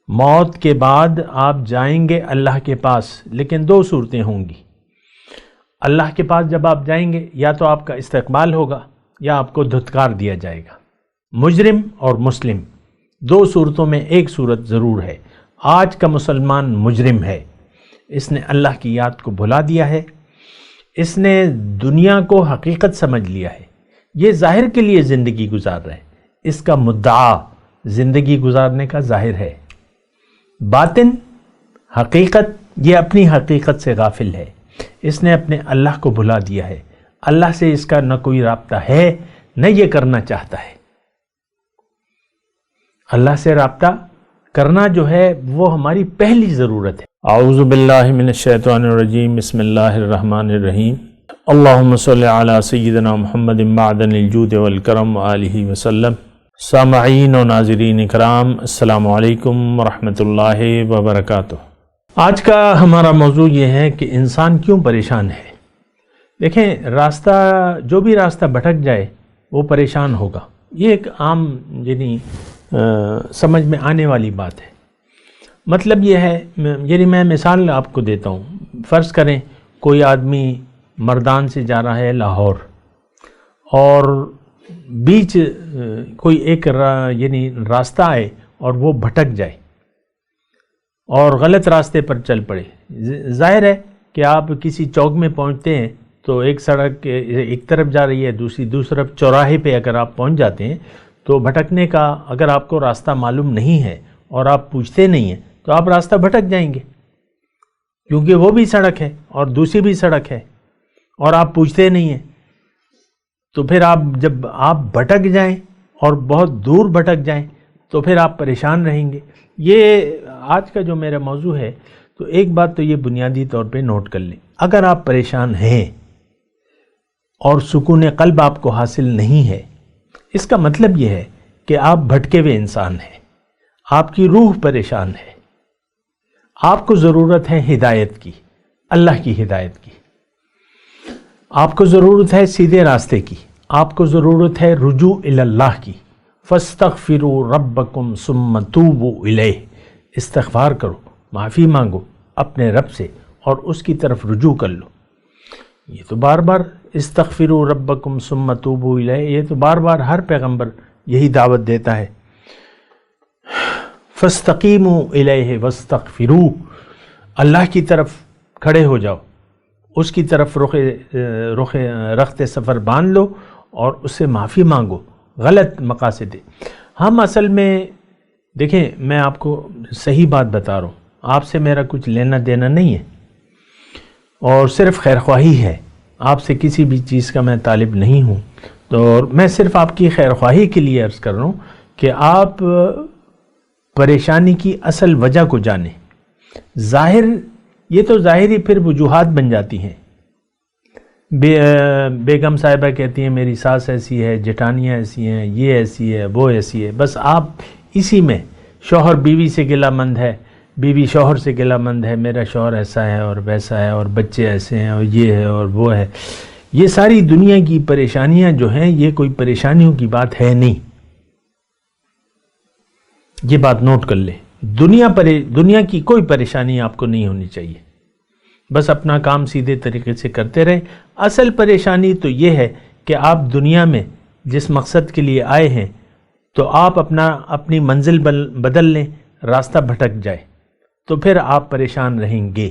موت کے بعد آپ جائیں گے اللہ کے پاس، لیکن دو صورتیں ہوں گی۔ اللہ کے پاس جب آپ جائیں گے یا تو آپ کا استقبال ہوگا یا آپ کو دھتکار دیا جائے گا۔ مجرم اور مسلم دو صورتوں میں ایک صورت ضرور ہے۔ آج کا مسلمان مجرم ہے، اس نے اللہ کی یاد کو بھلا دیا ہے، اس نے دنیا کو حقیقت سمجھ لیا ہے، یہ ظاہر کے لیے زندگی گزار رہا ہے، اس کا مدعا زندگی گزارنے کا ظاہر ہے، باطن حقیقت یہ اپنی حقیقت سے غافل ہے، اس نے اپنے اللہ کو بھلا دیا ہے، اللہ سے اس کا نہ کوئی رابطہ ہے نہ یہ کرنا چاہتا ہے۔ اللہ سے رابطہ کرنا جو ہے وہ ہماری پہلی ضرورت ہے۔ اعوذ باللہ من الشیطان الرجیم، بسم اللہ الرحمن الرحیم، اللہم صلی علی سیدنا محمد معدن الجود والکرم وآلہ وسلم۔ سامعین و ناظرین اکرام، السلام علیکم ورحمۃ اللہ وبرکاتہ۔ آج کا ہمارا موضوع یہ ہے کہ انسان کیوں پریشان ہے۔ دیکھیں، جو بھی راستہ بھٹک جائے وہ پریشان ہوگا، یہ ایک عام سمجھ میں آنے والی بات ہے۔ مطلب یہ ہے، میں مثال آپ کو دیتا ہوں۔ فرض کریں کوئی آدمی مردان سے جا رہا ہے لاہور، اور بیچ کوئی ایک راستہ آئے اور وہ بھٹک جائے اور غلط راستے پر چل پڑے۔ ظاہر ہے کہ آپ کسی چوک میں پہنچتے ہیں تو ایک سڑک ایک طرف جا رہی ہے، دوسری طرف چوراہے پہ اگر آپ پہنچ جاتے ہیں تو بھٹکنے کا اگر آپ کو راستہ معلوم نہیں ہے اور آپ پوچھتے نہیں ہیں تو آپ راستہ بھٹک جائیں گے، کیونکہ وہ بھی سڑک ہے اور دوسری بھی سڑک ہے اور آپ پوچھتے نہیں ہیں۔ تو پھر جب آپ بھٹک جائیں اور بہت دور بھٹک جائیں تو پھر آپ پریشان رہیں گے۔ یہ آج کا جو میرا موضوع ہے، تو ایک بات تو یہ بنیادی طور پہ نوٹ کر لیں، اگر آپ پریشان ہیں اور سکون قلب آپ کو حاصل نہیں ہے، اس کا مطلب یہ ہے کہ آپ بھٹکے ہوئے انسان ہیں، آپ کی روح پریشان ہے، آپ کو ضرورت ہے ہدایت کی، اللہ کی ہدایت کی، آپ کو ضرورت ہے سیدھے راستے کی، آپ کو ضرورت ہے رجوع الی اللہ کی۔ فاستغفروا ربکم ثم توبوا الیہ، استغفار کرو، معافی مانگو اپنے رب سے اور اس کی طرف رجوع کر لو۔ یہ تو بار بار استغفروا ربکم ثم توبوا الیہ، یہ تو بار بار ہر پیغمبر یہی دعوت دیتا ہے۔ فاستقیموا الیہ واستغفروا، اللہ کی طرف کھڑے ہو جاؤ، اس کی طرف رخت سفر باندھ لو اور اس سے معافی مانگو۔ غلط مقاصد ہے۔ ہم اصل میں دیکھیں، میں آپ کو صحیح بات بتا رہا ہوں، آپ سے میرا کچھ لینا دینا نہیں ہے اور صرف خیرخواہی ہے، آپ سے کسی بھی چیز کا میں طالب نہیں ہوں، تو میں صرف آپ کی خیرخواہی کے لیے عرض کر رہا ہوں کہ آپ پریشانی کی اصل وجہ کو جانیں۔ یہ تو ظاہری پھر وجوہات بن جاتی ہیں۔ بیگم صاحبہ کہتی ہیں میری ساس ایسی ہے، جٹھانیاں ایسی ہیں، یہ ایسی ہے، وہ ایسی ہے، بس آپ اسی میں، شوہر بیوی سے گلہ مند ہے، بیوی شوہر سے گلہ مند ہے، میرا شوہر ایسا ہے اور ویسا ہے اور بچے ایسے ہیں اور یہ ہے اور وہ ہے۔ یہ ساری دنیا کی پریشانیاں جو ہیں، یہ کوئی پریشانیوں کی بات ہے نہیں، یہ بات نوٹ کر لیں۔ دنیا کی کوئی پریشانی آپ کو نہیں ہونی چاہیے، بس اپنا کام سیدھے طریقے سے کرتے رہیں۔ اصل پریشانی تو یہ ہے کہ آپ دنیا میں جس مقصد کے لیے آئے ہیں تو آپ اپنی منزل بدل لیں، راستہ بھٹک جائے تو پھر آپ پریشان رہیں گے۔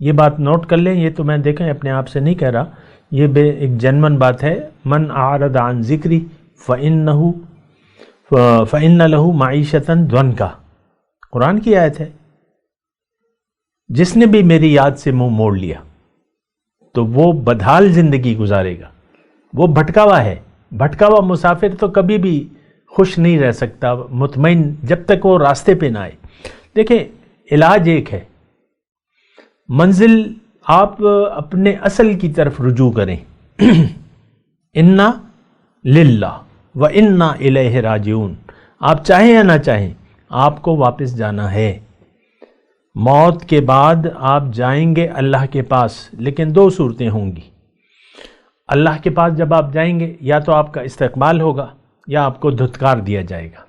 یہ بات نوٹ کر لیں، یہ تو میں دیکھیں اپنے آپ سے نہیں کہہ رہا، یہ ایک جنمن بات ہے۔ من اعرض عن ذکری فإن له معیشۃ ضنکا، قرآن کی آیت ہے۔ جس نے بھی میری یاد سے منہ موڑ لیا تو وہ بدحال زندگی گزارے گا، وہ بھٹکا ہوا ہے۔ بھٹکا ہوا مسافر تو کبھی بھی خوش نہیں رہ سکتا، مطمئن، جب تک وہ راستے پہ نہ آئے۔ دیکھیں، علاج ایک ہے، منزل آپ اپنے اصل کی طرف رجوع کریں۔ انا للہ و انا الیہ راجعون، آپ چاہیں یا نہ چاہیں آپ کو واپس جانا ہے۔ موت کے بعد آپ جائیں گے اللہ کے پاس، لیکن دو صورتیں ہوں گی۔ اللہ کے پاس جب آپ جائیں گے یا تو آپ کا استقبال ہوگا یا آپ کو دھتکار دیا جائے گا۔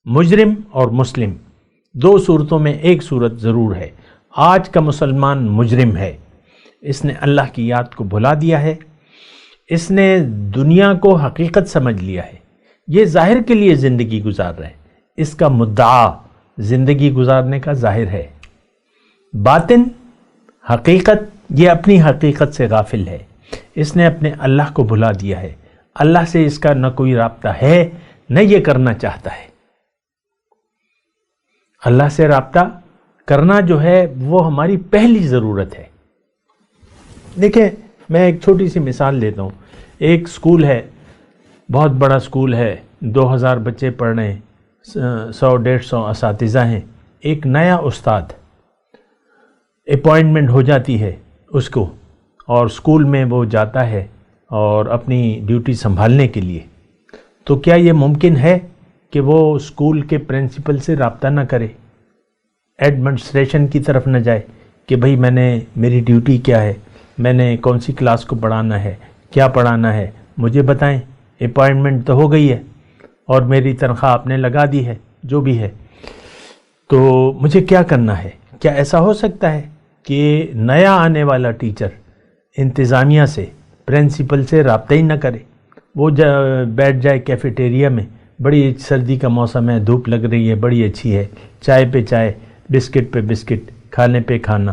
مجرم اور مسلم دو صورتوں میں ایک صورت ضرور ہے، آج کا مسلمان مجرم ہے، اس نے اللہ کی یاد کو بھلا دیا ہے، اس نے دنیا کو حقیقت سمجھ لیا ہے، یہ ظاہر کے لیے زندگی گزار رہا ہے، اس کا مدعا زندگی گزارنے کا ظاہر ہے، باطن حقیقت یہ اپنی حقیقت سے غافل ہے، اس نے اپنے اللہ کو بھلا دیا ہے، اللہ سے اس کا نہ کوئی رابطہ ہے نہ یہ کرنا چاہتا ہے۔ اللہ سے رابطہ کرنا جو ہے وہ ہماری پہلی ضرورت ہے۔ دیکھیں میں ایک چھوٹی سی مثال دیتا ہوں، ایک سکول ہے، بہت بڑا سکول ہے، 2000 بچے پڑھ رہے ہیں، 100-150 اساتذہ ہیں، ایک نیا استاد اپوائنٹمنٹ ہو جاتی ہے اس کو، اور سکول میں وہ جاتا ہے اور اپنی ڈیوٹی سنبھالنے کے لیے، تو کیا یہ ممکن ہے کہ وہ اسکول کے پرنسپل سے رابطہ نہ کرے، ایڈمنسٹریشن کی طرف نہ جائے کہ بھئی میری ڈیوٹی کیا ہے، میں نے کون سی کلاس کو پڑھانا ہے، کیا پڑھانا ہے، مجھے بتائیں، اپوائنٹمنٹ تو ہو گئی ہے اور میری تنخواہ آپ نے لگا دی ہے، جو بھی ہے، تو مجھے کیا کرنا ہے؟ کیا ایسا ہو سکتا ہے کہ نیا آنے والا ٹیچر انتظامیہ سے، پرنسپل سے رابطہ ہی نہ کرے، وہ بیٹھ جائے کیفیٹیریا میں، بڑی سردی کا موسم ہے، دھوپ لگ رہی ہے، بڑی اچھی ہے، چائے پہ چائے، بسکٹ پہ بسکٹ، کھانے پہ کھانا،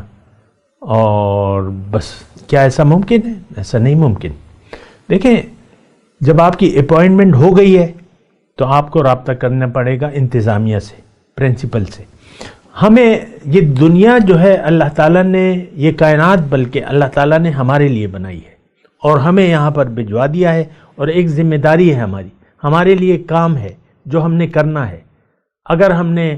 اور بس کیا ایسا ممکن ہے؟ ایسا نہیں ممکن۔ دیکھیں جب آپ کی اپوائنٹمنٹ ہو گئی ہے تو آپ کو رابطہ کرنا پڑے گا انتظامیہ سے، پرنسپل سے۔ ہمیں یہ دنیا جو ہے اللہ تعالیٰ نے، یہ کائنات بلکہ اللہ تعالیٰ نے ہمارے لیے بنائی ہے اور ہمیں یہاں پر بھجوا دیا ہے، اور ایک ذمہ داری ہے ہمارے لیے کام ہے جو ہم نے کرنا ہے۔ اگر ہم نے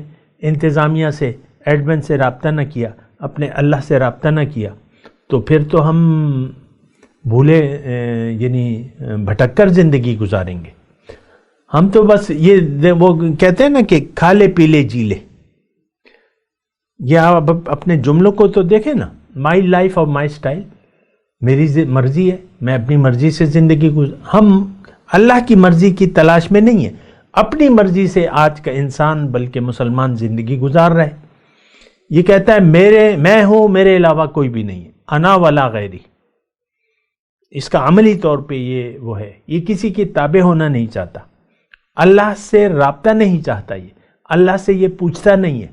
انتظامیہ سے، ایڈمن سے رابطہ نہ کیا، اپنے اللہ سے رابطہ نہ کیا، تو پھر تو ہم بھولے یعنی بھٹک کر زندگی گزاریں گے۔ ہم تو بس یہ وہ کہتے ہیں نا کہ کھا لے پی لے جی لے، یہ آپ اپنے جملوں کو تو دیکھیں نا، مائی لائف اور مائی سٹائل، میری مرضی ہے، میں اپنی مرضی سے زندگی ہم اللہ کی مرضی کی تلاش میں نہیں ہے، اپنی مرضی سے آج کا انسان بلکہ مسلمان زندگی گزار رہا ہے۔ یہ کہتا ہے میں ہوں، میرے علاوہ کوئی بھی نہیں ہے، انا ولا غیری۔ اس کا عملی طور پہ وہ ہے، یہ کسی کی تابع ہونا نہیں چاہتا، اللہ سے رابطہ نہیں چاہتا، یہ اللہ سے یہ پوچھتا نہیں ہے۔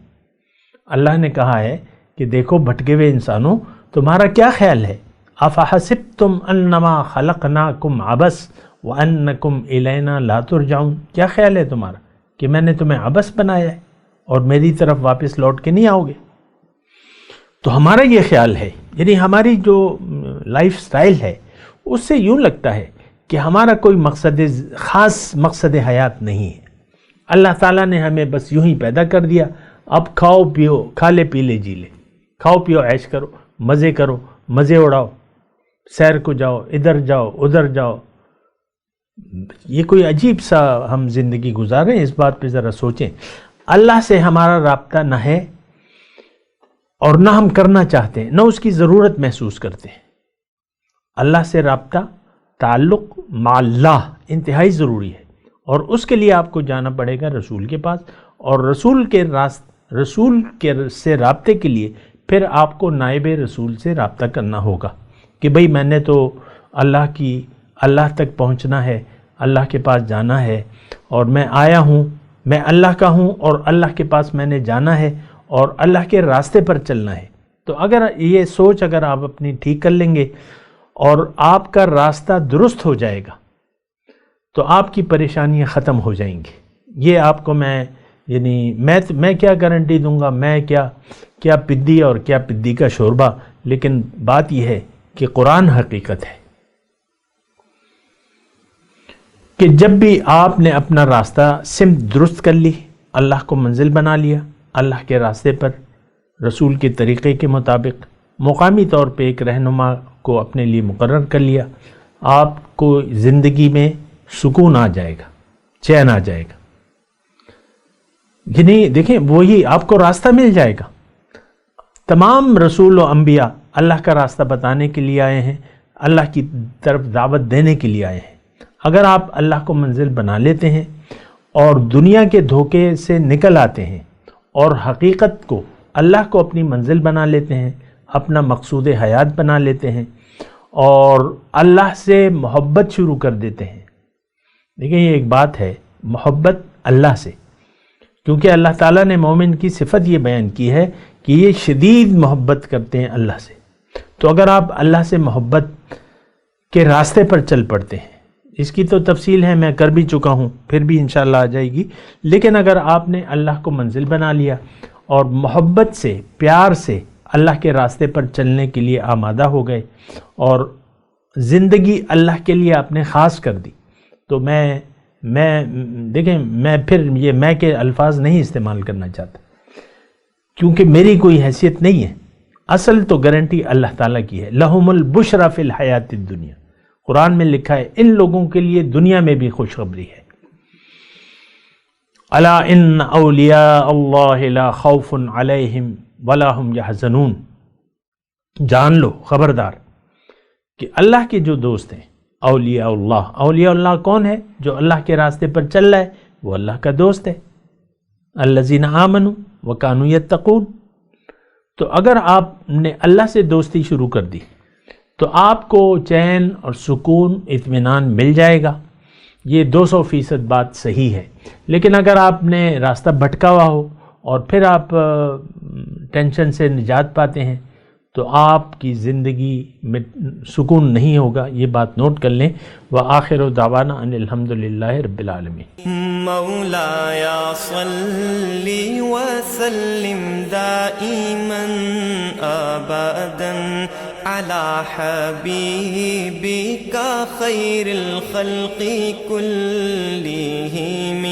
اللہ نے کہا ہے کہ دیکھو بھٹکے ہوئے انسانوں، تمہارا کیا خیال ہے؟ افحسبتم انما خلقناکم عبث وانکم الینا لا ترجعون، کیا خیال ہے تمہارا کہ میں نے تمہیں عبث بنایا ہے اور میری طرف واپس لوٹ کے نہیں آؤ گے؟ تو ہمارا یہ خیال ہے، یعنی ہماری جو لائف سٹائل ہے اس سے یوں لگتا ہے کہ ہمارا کوئی خاص مقصد حیات نہیں ہے۔ اللہ تعالیٰ نے ہمیں بس یوں ہی پیدا کر دیا، اب کھاؤ پیو، کھا لے پی لے جی لے، کھاؤ پیو عیش کرو، مزے کرو، مزے اڑاؤ، سیر کو جاؤ، ادھر جاؤ ادھر جاؤ۔ یہ کوئی عجیب سا ہم زندگی گزار رہے ہیں، اس بات پہ ذرا سوچیں۔ اللہ سے ہمارا رابطہ نہ ہے اور نہ ہم کرنا چاہتے ہیں، نہ اس کی ضرورت محسوس کرتے ہیں۔ اللہ سے رابطہ، تعلق مع اللہ انتہائی ضروری ہے، اور اس کے لیے آپ کو جانا پڑے گا رسول کے پاس، اور رسول سے رابطے کے لیے پھر آپ کو نائب رسول سے رابطہ کرنا ہوگا کہ بھئی میں نے تو اللہ تک پہنچنا ہے، اللہ کے پاس جانا ہے، اور میں آیا ہوں، میں اللہ کا ہوں اور اللہ کے پاس میں نے جانا ہے اور اللہ کے راستے پر چلنا ہے۔ تو اگر یہ سوچ اگر آپ اپنی ٹھیک کر لیں گے اور آپ کا راستہ درست ہو جائے گا تو آپ کی پریشانیاں ختم ہو جائیں گی۔ یہ آپ کو میں کیا گارنٹی دوں گا، میں کیا پدی اور کیا پدی کا شوربہ، لیکن بات یہ ہے کہ قرآن حقیقت ہے کہ جب بھی آپ نے اپنا راستہ سمت درست کر لی، اللہ کو منزل بنا لیا، اللہ کے راستے پر رسول کے طریقے کے مطابق مقامی طور پہ ایک رہنما کو اپنے لیے مقرر کر لیا، آپ کو زندگی میں سکون آ جائے گا، چین آ جائے گا۔ یعنی دیکھیں وہی آپ کو راستہ مل جائے گا۔ تمام رسول و انبیاء اللہ کا راستہ بتانے کے لیے آئے ہیں، اللہ کی طرف دعوت دینے کے لیے آئے ہیں۔ اگر آپ اللہ کو منزل بنا لیتے ہیں اور دنیا کے دھوکے سے نکل آتے ہیں اور حقیقت کو، اللہ کو اپنی منزل بنا لیتے ہیں، اپنا مقصود حیات بنا لیتے ہیں اور اللہ سے محبت شروع کر دیتے ہیں۔ دیکھیں یہ ایک بات ہے، محبت اللہ سے، کیونکہ اللہ تعالیٰ نے مومن کی صفت یہ بیان کی ہے کہ یہ شدید محبت کرتے ہیں اللہ سے۔ تو اگر آپ اللہ سے محبت کے راستے پر چل پڑتے ہیں، اس کی تو تفصیل ہے، میں کر بھی چکا ہوں، پھر بھی انشاءاللہ آ جائے گی، لیکن اگر آپ نے اللہ کو منزل بنا لیا اور محبت سے، پیار سے اللہ کے راستے پر چلنے کے لیے آمادہ ہو گئے اور زندگی اللہ کے لیے آپ نے خاص کر دی، تو میں دیکھیں میں پھر یہ میں کے الفاظ نہیں استعمال کرنا چاہتا، کیونکہ میری کوئی حیثیت نہیں ہے، اصل تو گارنٹی اللہ تعالیٰ کی ہے۔ لہم البشری فی الحیات الدنیا، قرآن میں لکھا ہے ان لوگوں کے لیے دنیا میں بھی خوشخبری ہے۔ الا ان اولیاء اللہ لا خوف علیہم ولا هم یحزنون، جان لو، خبردار کہ اللہ کے جو دوست ہیں، اولیاء اللہ کون ہے؟ جو اللہ کے راستے پر چل رہا ہے وہ اللہ کا دوست ہے۔ الذین آمنوا وکانوا یتقون، تو اگر آپ نے اللہ سے دوستی شروع کر دی تو آپ کو چین اور سکون، اطمینان مل جائے گا، یہ 200% بات صحیح ہے۔ لیکن اگر آپ نے راستہ بھٹکا ہوا ہو اور پھر آپ ٹینشن سے نجات پاتے ہیں تو آپ کی زندگی میں سکون نہیں ہوگا، یہ بات نوٹ کر لیں۔ وآخر دعوانا ان الحمدللہ رب العالمین۔ مولاي صل وسلم دائما ابدا على حبيبك خير الخلق كلهم